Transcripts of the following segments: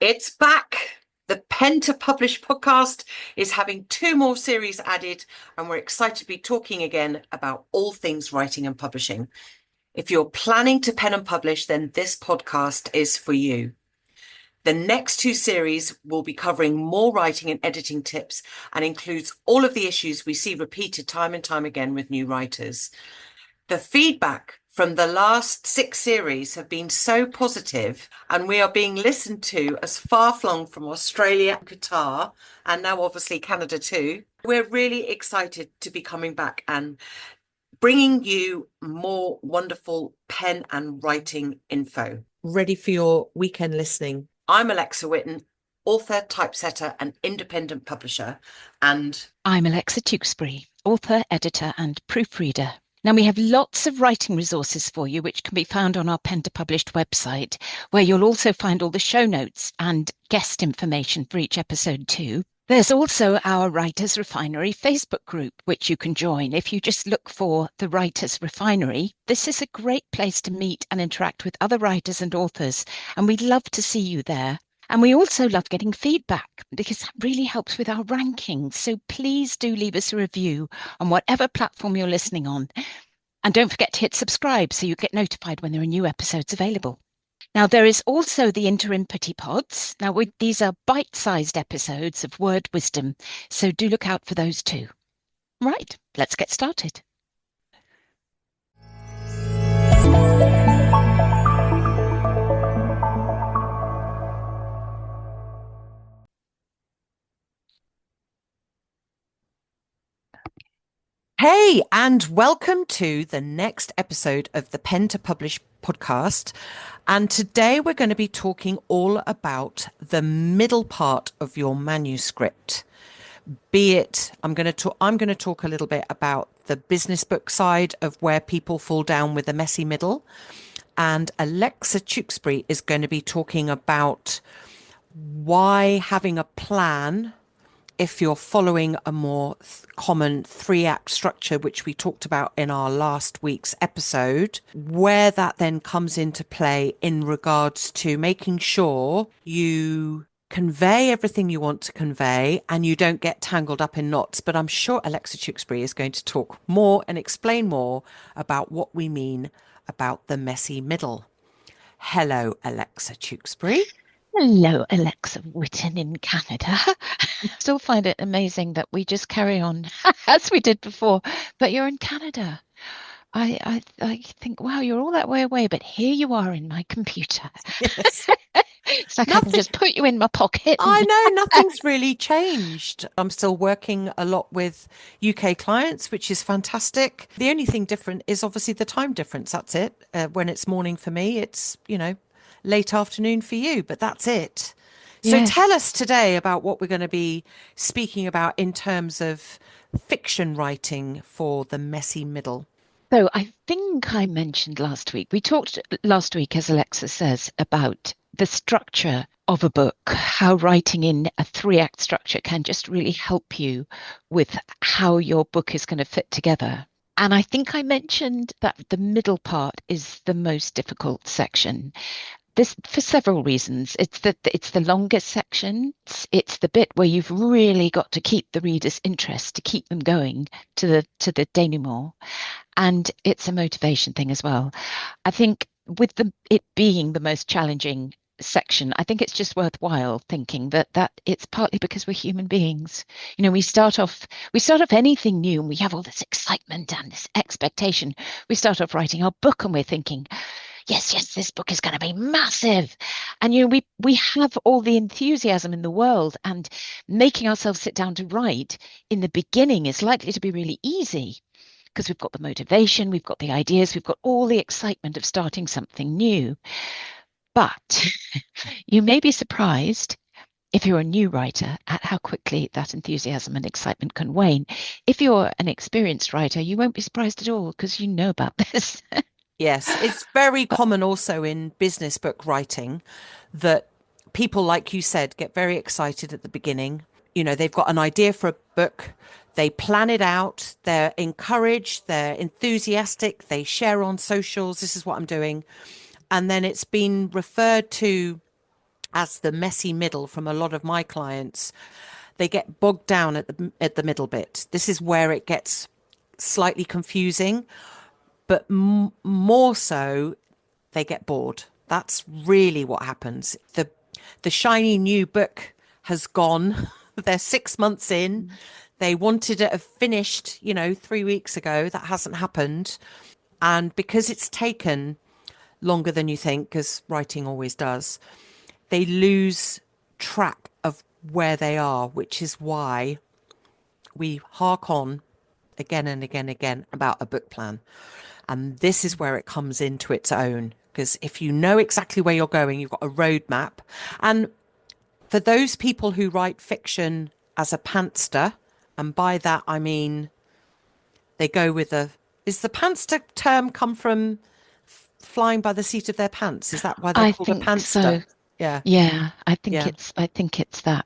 It's back. The Pen to Publish podcast is having two more series added, and we're excited to be talking again about all things writing and publishing. If you're planning to pen and publish, then this podcast is for you. The next two series will be covering more writing and editing tips and includes all of the issues we see repeated time and time again with new writers. The feedback from the last six series have been so positive, and we are being listened to as far-flung from Australia and Qatar, and now obviously Canada too. We're really excited to be coming back and bringing you more wonderful pen and writing info. Ready for your weekend listening. I'm Alexa Whitten, author, typesetter, and independent publisher. And I'm Alexa Tewkesbury, author, editor, and proofreader. Now, we have lots of writing resources for you, which can be found on our Pen to Published website, where you'll also find all the show notes and guest information for each episode too. There's also our Writers Refinery Facebook group, which you can join. If you just look for the Writers Refinery, this is a great place to meet and interact with other writers and authors, and we'd love to see you there. And we also love getting feedback because that really helps with our rankings. So please do leave us a review on whatever platform you're listening on. And don't forget to hit subscribe so you get notified when there are new episodes available. Now, there is also the interim putty pods. Now, these are bite-sized episodes of word wisdom, so do look out for those too. Right, let's get started. Hey, and welcome to the next episode of the Pen to Publish podcast. And today we're going to be talking all about the middle part of your manuscript. Be it, I'm going to talk a little bit about the business book side of where people fall down with a messy middle. And Alexa Tewkesbury is going to be talking about why having a plan, if you're following a more common three-act structure, which we talked about in our last week's episode, where that then comes into play in regards to making sure you convey everything you want to convey and you don't get tangled up in knots. But I'm sure Alexa Tewkesbury is going to talk more and explain more about what we mean about the messy middle. Hello, Alexa Tewkesbury. Hello, Alexa Whitten in Canada. I still find it amazing that we just carry on as we did before, but you're in Canada. I think, wow, you're all that way away, but here you are in my computer. Yes. It's like I can just put you in my pocket. I know nothing's really changed. I'm still working a lot with UK clients, which is fantastic. The only thing different is obviously the time difference. That's it. When it's morning for me, it's, late afternoon for you, but that's it. So Yes. tell us today about what we're going to be speaking about in terms of fiction writing for the messy middle. So I think I mentioned last week, we talked last week, as Alexa says, about the structure of a book, how writing in a three-act structure can just really help you with how your book is going to fit together. And I think I mentioned that the middle part is the most difficult section. This for several reasons. It's the longest section. It's the bit where you've really got to keep the reader's interest to keep them going to the denouement, and it's a motivation thing as well. I think with it being the most challenging section, I think it's just worthwhile thinking that it's partly because we're human beings. We start off anything new and we have all this excitement and this expectation. We start off writing our book and we're thinking, yes, this book is going to be massive. And we have all the enthusiasm in the world, and making ourselves sit down to write in the beginning is likely to be really easy because we've got the motivation, we've got the ideas, we've got all the excitement of starting something new. But you may be surprised, if you're a new writer, at how quickly that enthusiasm and excitement can wane. If you're an experienced writer, you won't be surprised at all because you know about this. Yes, it's very common also in business book writing that people, like you said, get very excited at the beginning. They've got an idea for a book, they plan it out, they're encouraged, they're enthusiastic, they share on socials, this is what I'm doing. And then it's been referred to as the messy middle from a lot of my clients. They get bogged down at the middle bit. This is where it gets slightly confusing, but more so, they get bored. That's really what happens. The shiny new book has gone. They're 6 months in. They wanted it finished, 3 weeks ago. That hasn't happened. And because it's taken longer than you think, because writing always does, they lose track of where they are, which is why we hark on again and again and again about a book plan. And this is where it comes into its own. Because if you know exactly where you're going, you've got a roadmap. And for those people who write fiction as a pantster, and by that I mean they go with is the pantster term come from flying by the seat of their pants? Is that why they're I called a think pantster? so. Yeah, Yeah, yeah. I think it's that.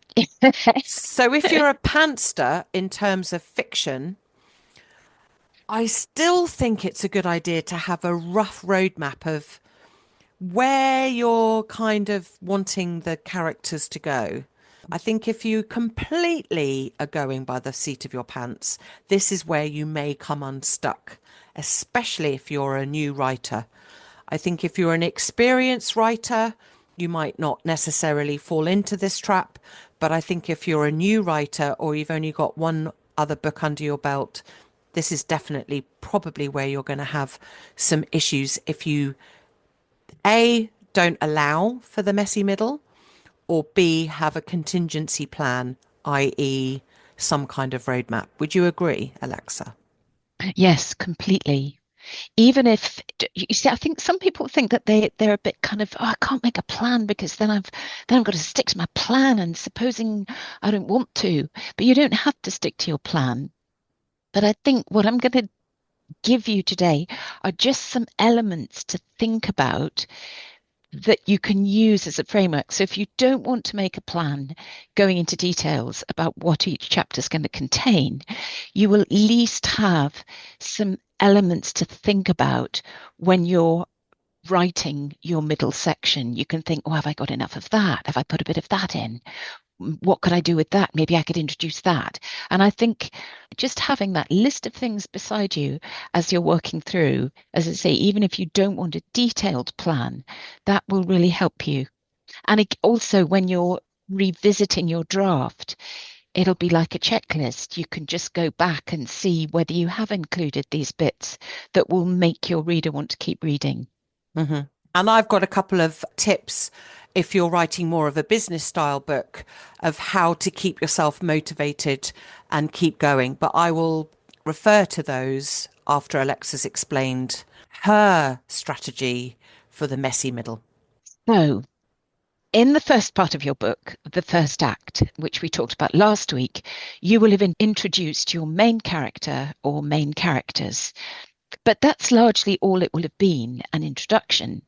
So if you're a pantster in terms of fiction, I still think it's a good idea to have a rough roadmap of where you're kind of wanting the characters to go. I think if you completely are going by the seat of your pants, this is where you may come unstuck, especially if you're a new writer. I think if you're an experienced writer, you might not necessarily fall into this trap. But I think if you're a new writer or you've only got one other book under your belt, this is definitely probably where you're going to have some issues if you A, don't allow for the messy middle, or B, have a contingency plan, i.e., some kind of roadmap. Would you agree, Alexa? Yes, completely. Even if you see, I think some people think that they're a bit kind of, oh, I can't make a plan because then I've got to stick to my plan, and supposing I don't want to, but you don't have to stick to your plan. But I think what I'm going to give you today are just some elements to think about that you can use as a framework. So if you don't want to make a plan going into details about what each chapter is going to contain, you will at least have some elements to think about when you're writing your middle section. You can think, oh, have I got enough of that? Have I put a bit of that in? What could I do with that? Maybe I could introduce that. And I think just having that list of things beside you as you're working through, as I say, even if you don't want a detailed plan, that will really help you. And also, when you're revisiting your draft, it'll be like a checklist. You can just go back and see whether you have included these bits that will make your reader want to keep reading. Mm-hmm. And I've got a couple of tips if you're writing more of a business style book of how to keep yourself motivated and keep going. But I will refer to those after Alexa's explained her strategy for the messy middle. So, in the first part of your book, the first act, which we talked about last week, you will have introduced your main character or main characters. But that's largely all it will have been, an introduction.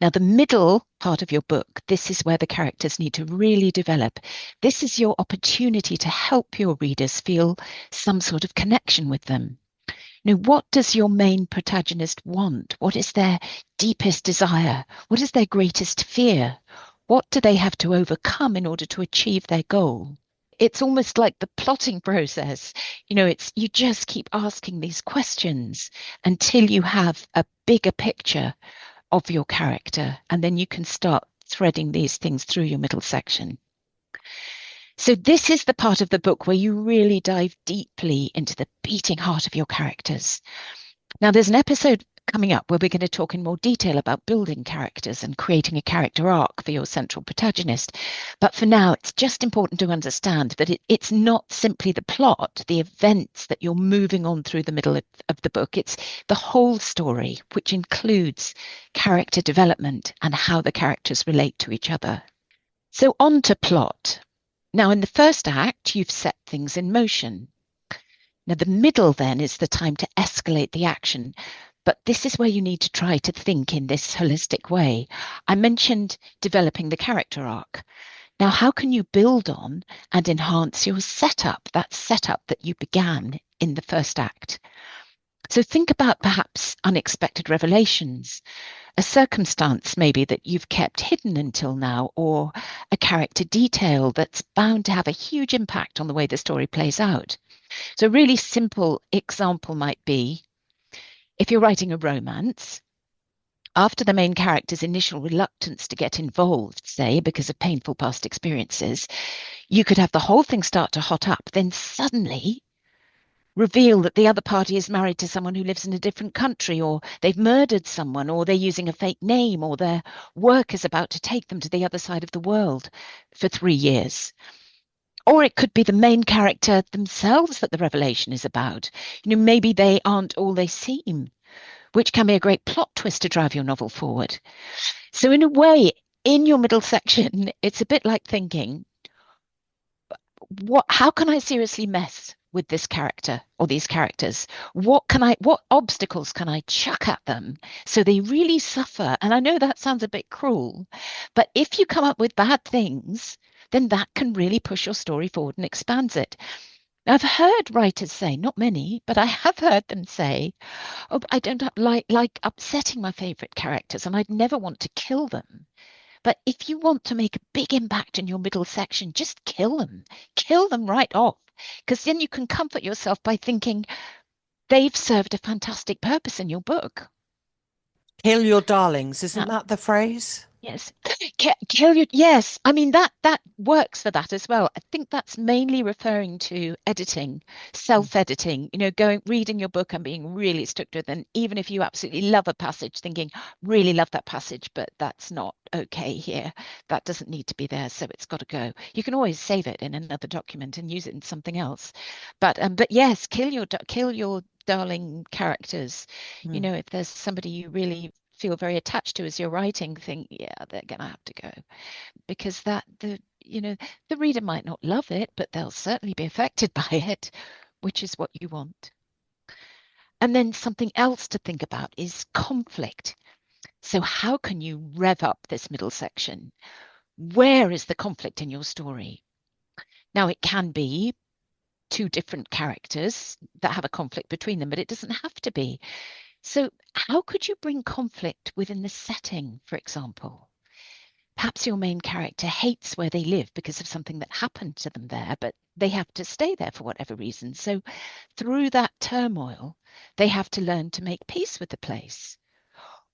Now, the middle part of your book, this is where the characters need to really develop. This is your opportunity to help your readers feel some sort of connection with them. Now, what does your main protagonist want? What is their deepest desire? What is their greatest fear? What do they have to overcome in order to achieve their goal? It's almost like the plotting process. It's you just keep asking these questions until you have a bigger picture of your character, and then you can start threading these things through your middle section. So this is the part of the book where you really dive deeply into the beating heart of your characters. Now, there's an episode coming up where we're going to talk in more detail about building characters and creating a character arc for your central protagonist. But for now, it's just important to understand that it's not simply the plot, the events that you're moving on through the middle of the book. It's the whole story, which includes character development and how the characters relate to each other. So on to plot. Now, in the first act, you've set things in motion. Now, the middle then is the time to escalate the action. But this is where you need to try to think in this holistic way. I mentioned developing the character arc. Now, how can you build on and enhance your setup, that setup that you began in the first act? So think about perhaps unexpected revelations, a circumstance maybe that you've kept hidden until now, or a character detail that's bound to have a huge impact on the way the story plays out. So a really simple example might be if you're writing a romance, after the main character's initial reluctance to get involved, say, because of painful past experiences, you could have the whole thing start to hot up, then suddenly reveal that the other party is married to someone who lives in a different country, or they've murdered someone, or they're using a fake name, or their work is about to take them to the other side of the world for 3 years. Or it could be the main character themselves that the revelation is about. Maybe they aren't all they seem, which can be a great plot twist to drive your novel forward. So in a way, in your middle section, it's a bit like thinking, how can I seriously mess with this character or these characters? What obstacles can I chuck at them so they really suffer? And I know that sounds a bit cruel, but if you come up with bad things, then that can really push your story forward and expands it. I've heard writers say, not many, but I have heard them say, "Oh, I don't like upsetting my favorite characters, and I'd never want to kill them." But if you want to make a big impact in your middle section, just kill them right off, because then you can comfort yourself by thinking they've served a fantastic purpose in your book. Kill your darlings, isn't Now, that the phrase? yes. Kill your, yes. I mean, that works for that as well. I think that's mainly referring to editing, self-editing, reading your book and being really strict with, and even if you absolutely love a passage, thinking, really love that passage, but that's not okay here. That doesn't need to be there, so it's got to go. You can always save it in another document and use it in something else. But yes, kill your darling characters. If there's somebody you really feel very attached to as you're writing, think, yeah, they're gonna have to go, because the reader might not love it, but they'll certainly be affected by it, which is what you want. And then something else to think about is conflict. So how can you rev up this middle section? Where is the conflict in your story? Now, it can be two different characters that have a conflict between them, but it doesn't have to be. So how could you bring conflict within the setting, for example? Perhaps your main character hates where they live because of something that happened to them there, but they have to stay there for whatever reason. So through that turmoil, they have to learn to make peace with the place.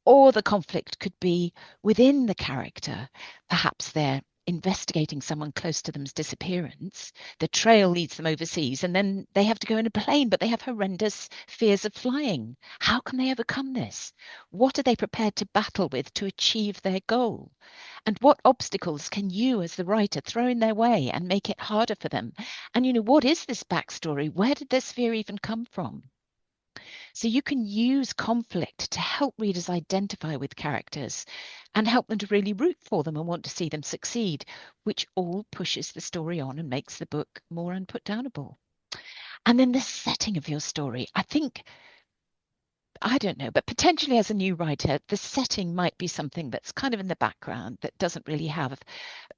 Or the conflict could be within the character. Perhaps they're investigating someone close to them's disappearance. The trail leads them overseas, and then they have to go in a plane, but they have horrendous fears of flying. How can they overcome this? What are they prepared to battle with to achieve their goal? And what obstacles can you, as the writer, throw in their way and make it harder for them? And what is this backstory? Where did this fear even come from? So you can use conflict to help readers identify with characters and help them to really root for them and want to see them succeed, which all pushes the story on and makes the book more unputdownable. And then the setting of your story. I think, I don't know, but potentially as a new writer, the setting might be something that's kind of in the background that doesn't really have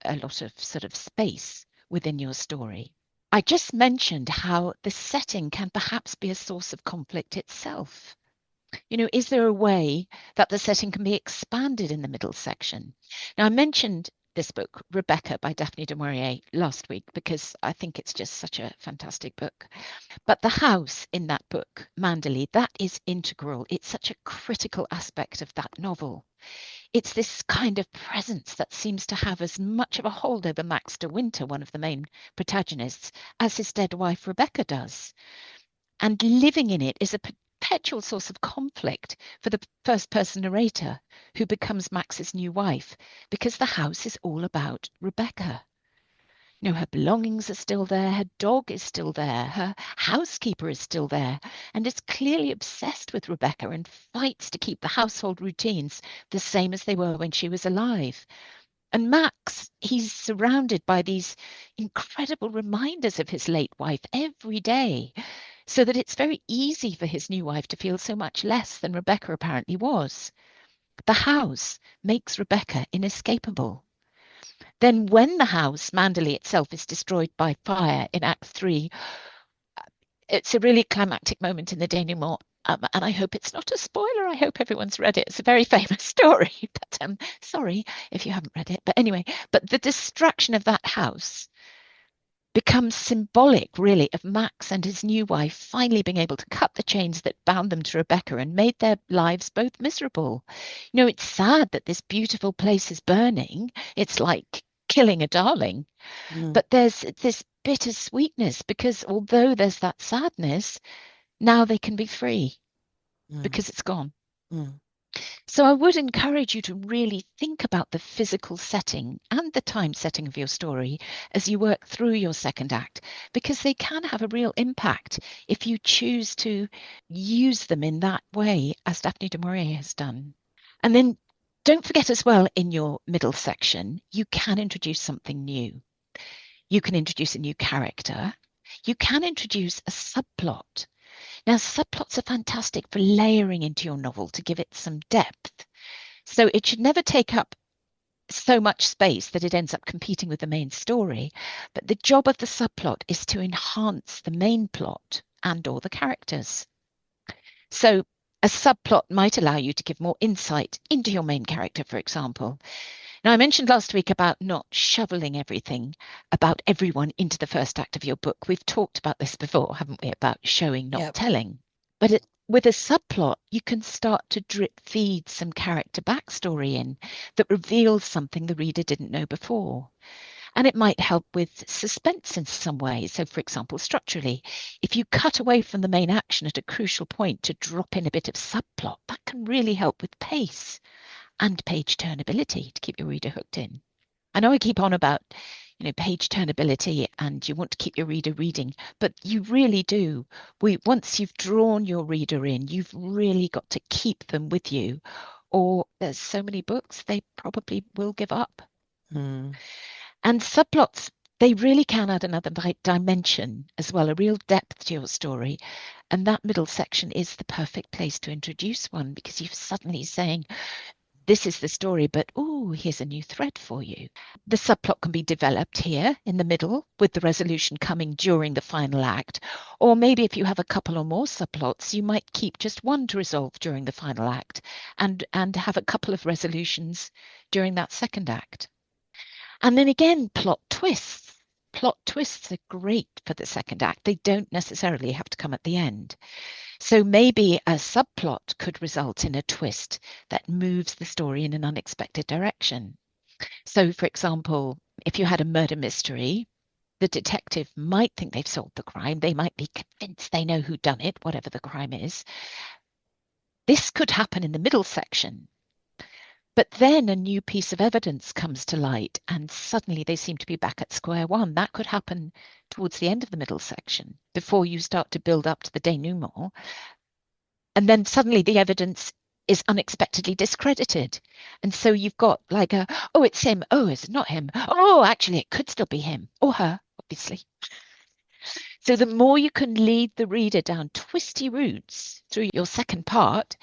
a lot of sort of space within your story. I just mentioned how the setting can perhaps be a source of conflict itself. Is there a way that the setting can be expanded in the middle section? Now, I mentioned this book, Rebecca by Daphne du Maurier, last week because I think it's just such a fantastic book. But the house in that book, Manderley, that is integral. It's such a critical aspect of that novel. It's this kind of presence that seems to have as much of a hold over Max de Winter, one of the main protagonists, as his dead wife Rebecca does. And living in it is a perpetual source of conflict for the first person narrator who becomes Max's new wife, because the house is all about Rebecca. Her belongings are still there, her dog is still there, her housekeeper is still there, and is clearly obsessed with Rebecca and fights to keep the household routines the same as they were when she was alive. And Max, he's surrounded by these incredible reminders of his late wife every day, so that it's very easy for his new wife to feel so much less than Rebecca apparently was. The house makes Rebecca inescapable. Then when the house, Manderley itself, is destroyed by fire in Act 3, it's a really climactic moment in the denouement. and I hope it's not a spoiler. I hope everyone's read it. It's a very famous story, but sorry if you haven't read it. But anyway, but the destruction of that house becomes symbolic, really, of Max and his new wife finally being able to cut the chains that bound them to Rebecca and made their lives both miserable. You know, it's sad that this beautiful place is burning. It's like killing a darling. But there's this bitter sweetness because although there's that sadness, now they can be free because it's gone. So I would encourage you to really think about the physical setting and the time setting of your story as you work through your second act, because they can have a real impact if you choose to use them in that way, as Daphne du Maurier has done. And then don't forget as well, in your middle section, you can introduce something new. You can introduce a new character. You can introduce a subplot. Now, subplots are fantastic for layering into your novel to give it some depth. So it should never take up so much space that it ends up competing with the main story. But the job of the subplot is to enhance the main plot and or the characters. So a subplot might allow you to give more insight into your main character, for example. Now, I mentioned last week about not shoveling everything about everyone into the first act of your book. We've talked about this before, haven't we, about showing, not telling. But with a subplot, you can start to drip feed some character backstory in that reveals something the reader didn't know before. And it might help with suspense in some way. So, for example, structurally, if you cut away from the main action at a crucial point to drop in a bit of subplot, that can really help with pace and page turnability to keep your reader hooked in. I know I keep on about, page turnability and you want to keep your reader reading, but you really do. Once you've drawn your reader in, you've really got to keep them with you, or there's so many books, they probably will give up. And subplots, they really can add another dimension as well, a real depth to your story. And that middle section is the perfect place to introduce one, because you're suddenly saying, this is the story, but here's a new thread for you. The subplot can be developed here in the middle with the resolution coming during the final act. Or maybe if you have a couple or more subplots, you might keep just one to resolve during the final act and have a couple of resolutions during that second act. And then again, plot twists. Plot twists are great for the second act. They don't necessarily have to come at the end. So maybe a subplot could result in a twist that moves the story in an unexpected direction. So, for example, if you had a murder mystery, the detective might think they've solved the crime. They might be convinced they know who done it, whatever the crime is. This could happen in the middle section. But then a new piece of evidence comes to light and suddenly they seem to be back at square one. That could happen towards the end of the middle section before you start to build up to the denouement. And then suddenly the evidence is unexpectedly discredited. And so you've got like it's him. Oh, it's not him. Oh, actually, it could still be him or her, obviously. So the more you can lead the reader down twisty routes through your second part,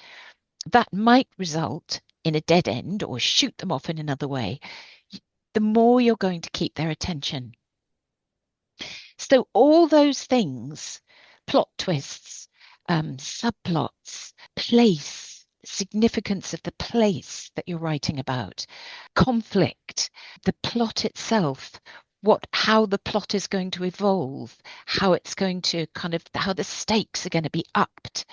that might result in a dead end or shoot them off in another way, the more you're going to keep their attention. So all those things, plot twists, subplots, place, significance of the place that you're writing about, conflict, the plot itself, how the plot is going to evolve, how it's going to how the stakes are going to be upped,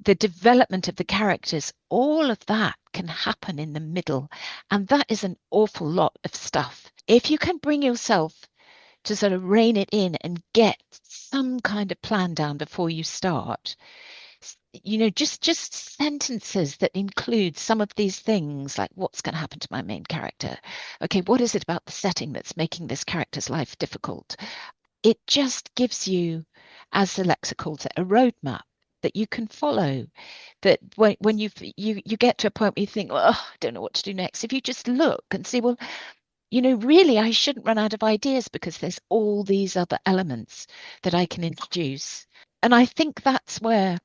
the development of the characters, all of that can happen in the middle. And that is an awful lot of stuff. If you can bring yourself to sort of rein it in and get some kind of plan down before you start, just sentences that include some of these things, like what's going to happen to my main character? Okay, what is it about the setting that's making this character's life difficult? It just gives you, as Alexa calls it, a roadmap that you can follow, that when you get to a point where you think, I don't know what to do next. If you just look and see, well, really, I shouldn't run out of ideas because there's all these other elements that I can introduce. And I think that's where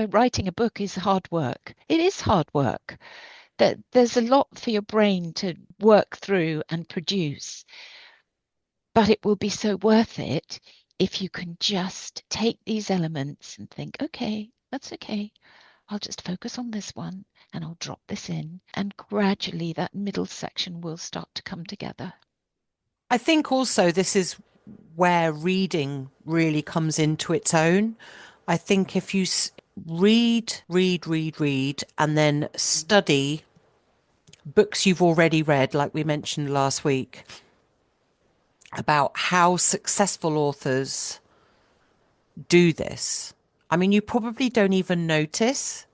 writing a book is hard work. It is hard work. That there's a lot for your brain to work through and produce, but it will be so worth it if you can just take these elements and think, okay, that's okay. I'll just focus on this one and I'll drop this in. And gradually that middle section will start to come together. I think also this is where reading really comes into its own. I think if you read, and then study books you've already read, like we mentioned last week, about how successful authors do this. I mean, you probably don't even notice.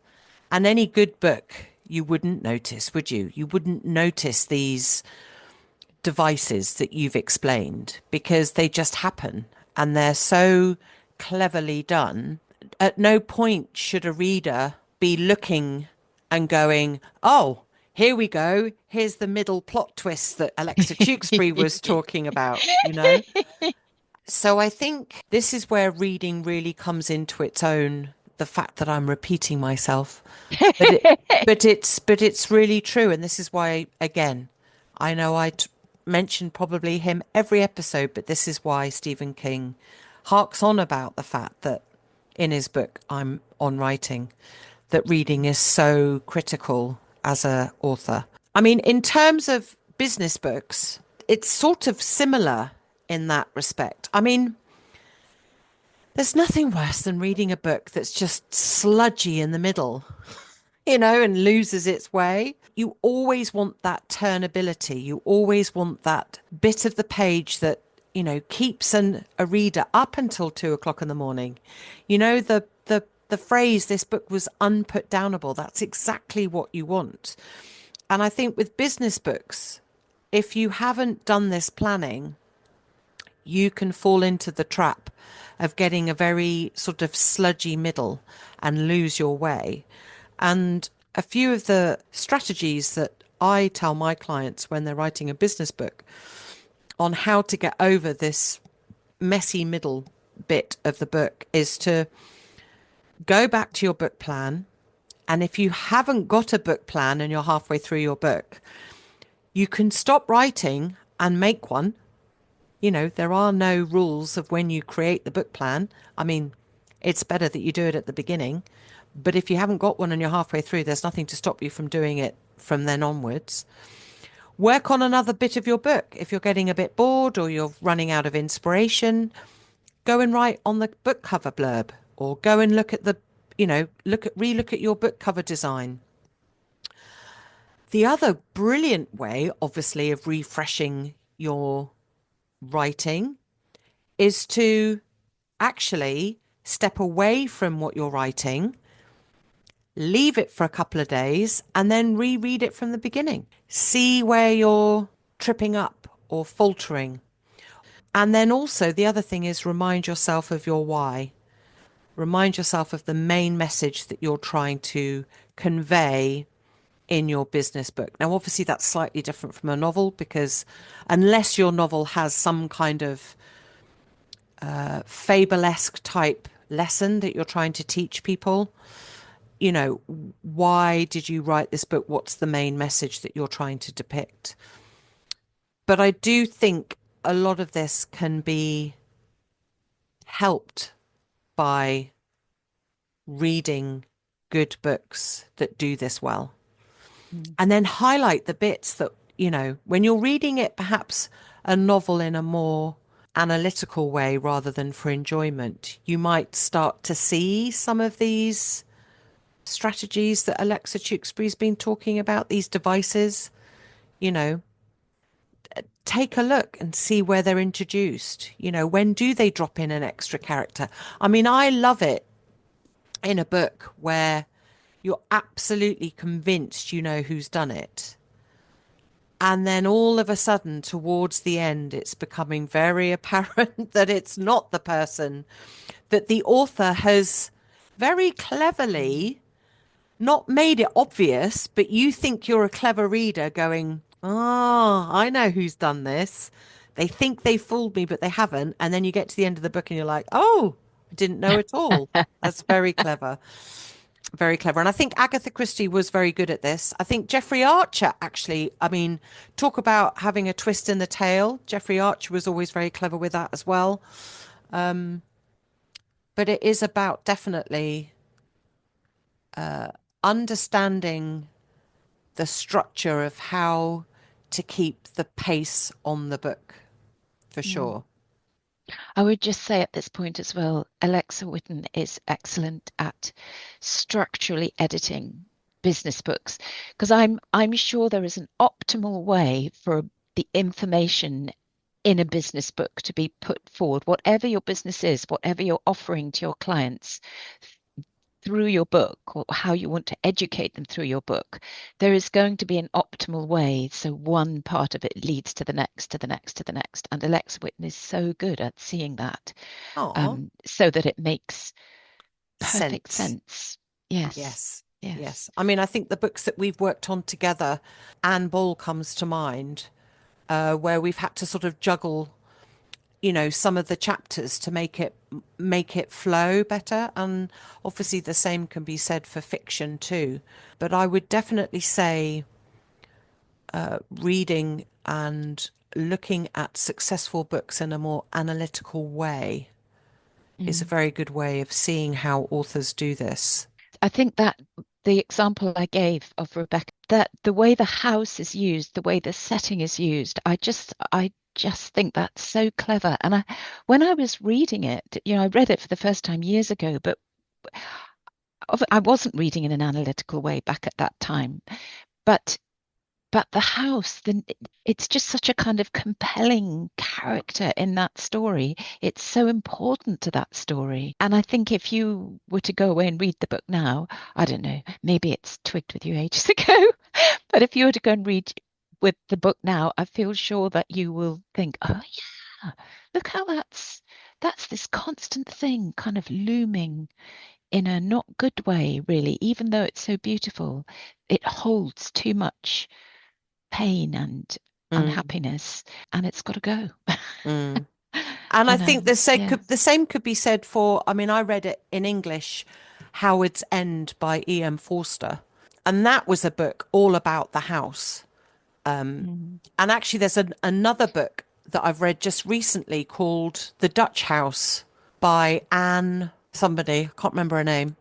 And any good book, you wouldn't notice, would you? You wouldn't notice these devices that you've explained because they just happen and they're so cleverly done. At no point should a reader be looking and going, oh, here we go. Here's the middle plot twist that Alexa Tewkesbury was talking about, you know? So I think this is where reading really comes into its own. The fact that I'm repeating myself, but it's really true. And this is why, again, I know mention probably him every episode, but this is why Stephen King harks on about the fact that in his book, I'm on Writing, that reading is so critical as a author. I mean, in terms of business books, it's sort of similar in that respect. I mean, there's nothing worse than reading a book that's just sludgy in the middle, and loses its way. You always want that turnability. You always want that bit of the page that, keeps a reader up until 2 o'clock in the morning. The phrase, this book was unputdownable. That's exactly what you want. And I think with business books, if you haven't done this planning, you can fall into the trap of getting a very sort of sludgy middle and lose your way. And a few of the strategies that I tell my clients when they're writing a business book on how to get over this messy middle bit of the book is to go back to your book plan. And if you haven't got a book plan and you're halfway through your book, you can stop writing and make one. There are no rules of when you create the book plan. I mean, it's better that you do it at the beginning. But if you haven't got one and you're halfway through, there's nothing to stop you from doing it from then onwards. Work on another bit of your book. If you're getting a bit bored or you're running out of inspiration, go and write on the book cover blurb, or go and look at relook at your book cover design. The other brilliant way, obviously, of refreshing your writing is to actually step away from what you're writing, leave it for a couple of days, and then reread it from the beginning. See where you're tripping up or faltering. And then also the other thing is remind yourself of your why. Remind yourself of the main message that you're trying to convey in your business book. Now, obviously, that's slightly different from a novel, because unless your novel has some kind of fable-esque type lesson that you're trying to teach people, why did you write this book? What's the main message that you're trying to depict? But I do think a lot of this can be helped by reading good books that do this well. And then highlight the bits that, when you're reading it, perhaps a novel in a more analytical way rather than for enjoyment, you might start to see some of these strategies that Alexa Tewkesbury's been talking about, these devices. Take a look and see where they're introduced. When do they drop in an extra character? I mean, I love it in a book where you're absolutely convinced you know who's done it. And then all of a sudden, towards the end, it's becoming very apparent that it's not the person, that the author has very cleverly not made it obvious, but you think you're a clever reader going, oh, I know who's done this. They think they fooled me, but they haven't. And then you get to the end of the book and you're like, oh, I didn't know at all. That's very clever. Very clever. And I think Agatha Christie was very good at this. I think Jeffrey Archer, actually, I mean, talk about having a twist in the tale. Jeffrey Archer was always very clever with that as well. But it is about definitely understanding the structure of how to keep the pace on the book, for Mm. sure. I would just say at this point as well, Alexa Whitten is excellent at structurally editing business books because I'm sure there is an optimal way for the information in a business book to be put forward, whatever your business is, whatever you're offering to your clients through your book or how you want to educate them through your book, there is going to be an optimal way. So one part of it leads to the next, to the next, to the next. And Alexa Whitten is so good at seeing that Oh, so that it makes perfect sense. sense. Yes. Yes. Yes. Yes. I mean, I think the books that we've worked on together, Anne Ball comes to mind, where we've had to sort of juggle, some of the chapters to make it flow better. And obviously the same can be said for fiction too. But I would definitely say reading and looking at successful books in a more analytical way is a Mm. very good way of seeing how authors do this. I think that the example I gave of Rebecca, that the way the house is used, the way the setting is used, I just think that's so clever. And when I was reading it, I read it for the first time years ago, but I wasn't reading in an analytical way back at that time. But the house, it's just such a kind of compelling character in that story. It's so important to that story. And I think if you were to go away and read the book now, I don't know, maybe it's twigged with you ages ago, but if you were to go and read with the book now, I feel sure that you will think, oh yeah, look how that's this constant thing kind of looming in a not good way, really, even though it's so beautiful. It holds too much pain and Mm, unhappiness, and it's got to go. mm. And I And think yeah. the same could be said for, I mean, I read it in English, Howard's End by E.M. Forster. And that was a book all about the house. Mm. And actually, there's another book that I've read just recently called The Dutch House by Anne somebody. I can't remember her name.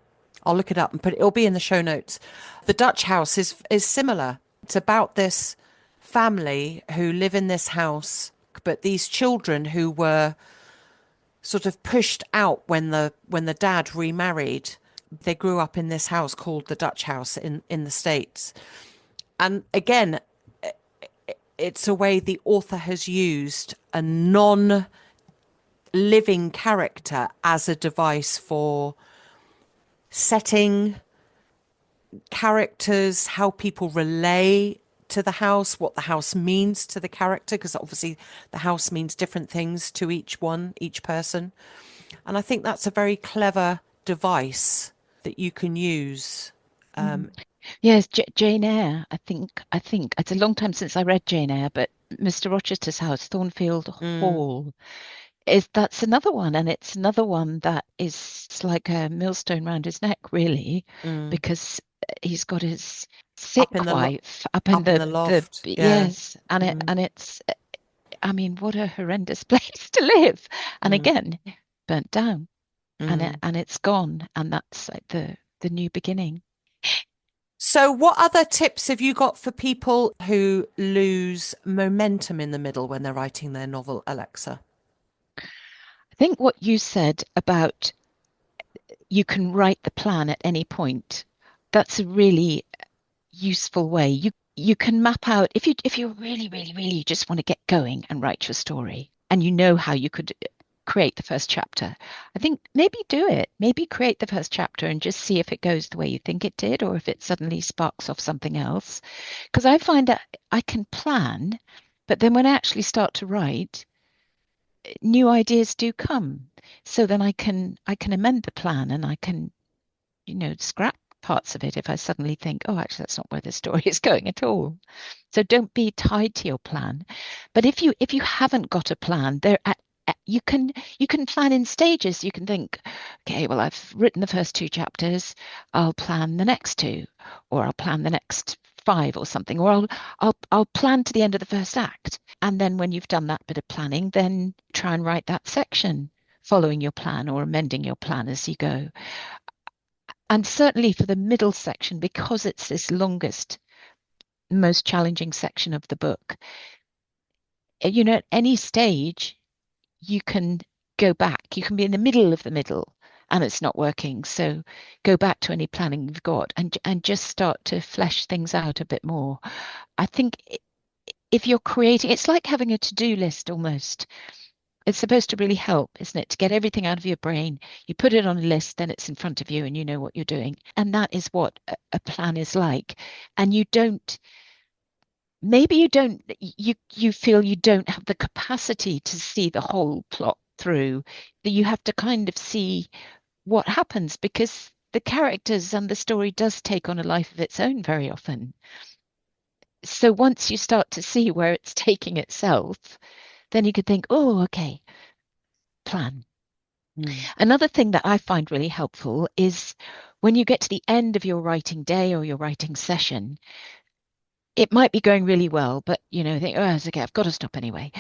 I'll look it up and it'll be in the show notes. The Dutch House is similar. It's about this family who live in this house, but these children who were sort of pushed out when the dad remarried. They grew up in this house called the Dutch House in the States. And again, it's a way the author has used a non living character as a device for setting characters, how people relate to the house, what the house means to the character, because obviously the house means different things to each person. And I think that's a very clever device that you can use. Mm. Yes, Jane Eyre. I think it's a long time since I read Jane Eyre, but Mr. Rochester's House, Thornfield Mm, Hall, is that's another one, and it's another one that is like a millstone round his neck, really, mm. because he's got his Up in sick the wife up in up in the the loft. Yeah. yes, and it Mm, and it's I mean, what a horrendous place to live. And mm, again, burnt down, mm. and it's gone, and that's like the new beginning. So, what other tips have you got for people who lose momentum in the middle when they're writing their novel, Alexa? I think what you said about you can write the plan at any point, that's a really useful way. You can map out if you really, really, really just want to get going and write your story and you know how you could create the first chapter. I think maybe do it. Maybe create the first chapter and just see if it goes the way you think it did or if it suddenly sparks off something else. Because I find that I can plan, but then when I actually start to write, new ideas do come. So then I can amend the plan and I can, scrap parts of it if I suddenly think, oh, actually, that's not where the story is going at all. So don't be tied to your plan. But if you haven't got a plan, you can plan in stages. You can think, okay, well, I've written the first two chapters. I'll plan the next two, or I'll plan the next five or something, or I'll plan to the end of the first act. And then when you've done that bit of planning, then try and write that section following your plan or amending your plan as you go. And certainly for the middle section, because it's this longest, most challenging section of the book, at any stage, you can go back. You can be in the middle of the middle and it's not working. So go back to any planning you've got and just start to flesh things out a bit more. I think if you're creating, it's like having a to-do list almost. It's supposed to really help, isn't it? To get everything out of your brain. You put it on a list, then it's in front of you and you know what you're doing. And that is what a plan is like. And maybe you feel you don't have the capacity to see the whole plot through, that you have to kind of see what happens, because the characters and the story does take on a life of its own very often. So once you start to see where it's taking itself, then you could think, oh, okay, plan. Another thing that I find really helpful is when you get to the end of your writing day or your writing session, it might be going really well, but think, oh, it's okay, I've got to stop anyway.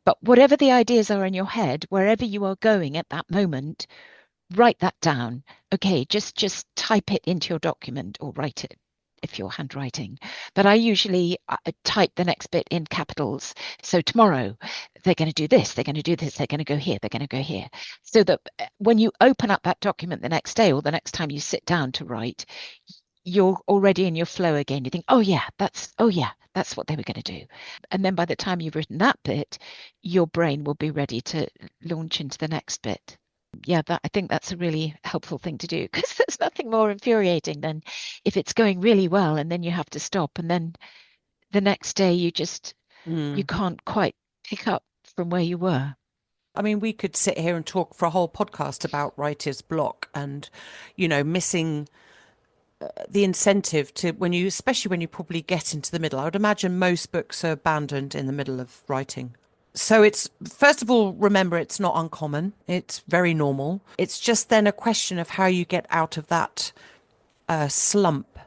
But whatever the ideas are in your head, wherever you are going at that moment, write that down. Okay, just type it into your document or write it if you're handwriting. But I usually type the next bit in capitals. So tomorrow they're going to do this, they're going to do this, they're going to go here, they're going to go here. So that when you open up that document the next day or the next time you sit down to write, you're already in your flow again. You think, oh yeah, that's what they were going to do. And then by the time you've written that bit, your brain will be ready to launch into the next bit. Yeah, I think that's a really helpful thing to do, because there's nothing more infuriating than if it's going really well and then you have to stop, and then the next day you can't quite pick up from where you were. I mean, we could sit here and talk for a whole podcast about writer's block and, missing the incentive to especially when you probably get into the middle. I would imagine most books are abandoned in the middle of writing. So it's, first of all, remember, it's not uncommon. It's very normal. It's just then a question of how you get out of that slump.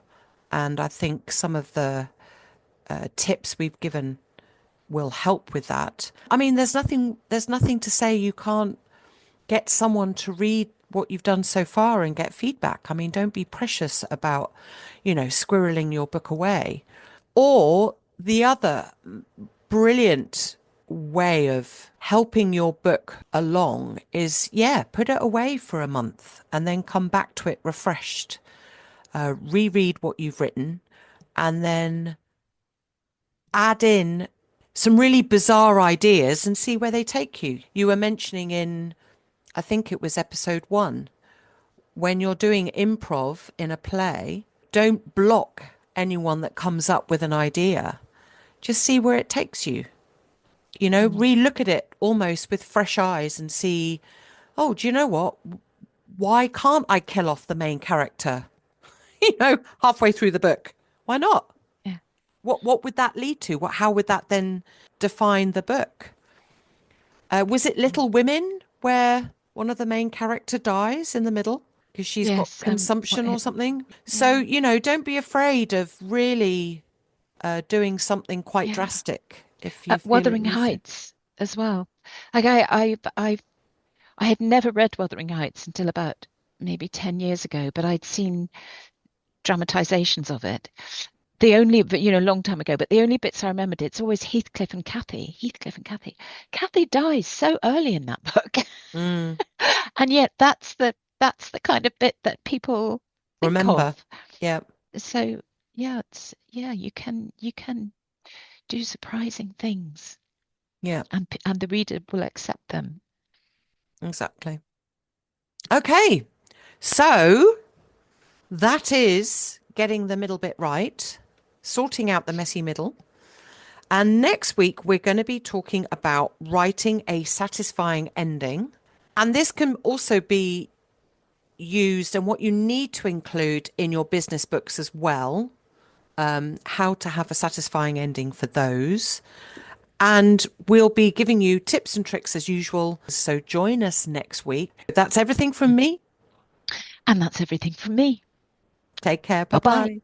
And I think some of the tips we've given will help with that. I mean, there's nothing to say you can't get someone to read what you've done so far and get feedback. I mean, don't be precious about, squirreling your book away. Or the other brilliant way of helping your book along is, put it away for a month and then come back to it refreshed. Reread what you've written and then add in some really bizarre ideas and see where they take you. You were mentioning in, I think it was episode 1, when you're doing improv in a play, don't block anyone that comes up with an idea. Just see where it takes you. Re-look at it almost with fresh eyes and see, oh, do you know what? Why can't I kill off the main character? Halfway through the book. Why not? Yeah. What would that lead to? How would that then define the book? Was it Little Women where one of the main character dies in the middle because she's got consumption or something? Yeah. So, don't be afraid of really doing something quite drastic. If you Wuthering Heights as well. Like I had never read Wuthering Heights until about maybe 10 years ago, but I'd seen dramatizations of it. The only, a long time ago, but the only bits I remembered, it's always Heathcliff and Cathy. Cathy dies so early in that book. And yet that's the kind of bit that people remember. Yeah. So you can do surprising things. Yeah. And the reader will accept them. Exactly. Okay. So that is getting the middle bit right, sorting out the messy middle. And next week, we're going to be talking about writing a satisfying ending. And this can also be used and what you need to include in your business books as well. How to have a satisfying ending for those. And we'll be giving you tips and tricks as usual. So join us next week. That's everything from me. And that's everything from me. Take care. Bye-bye.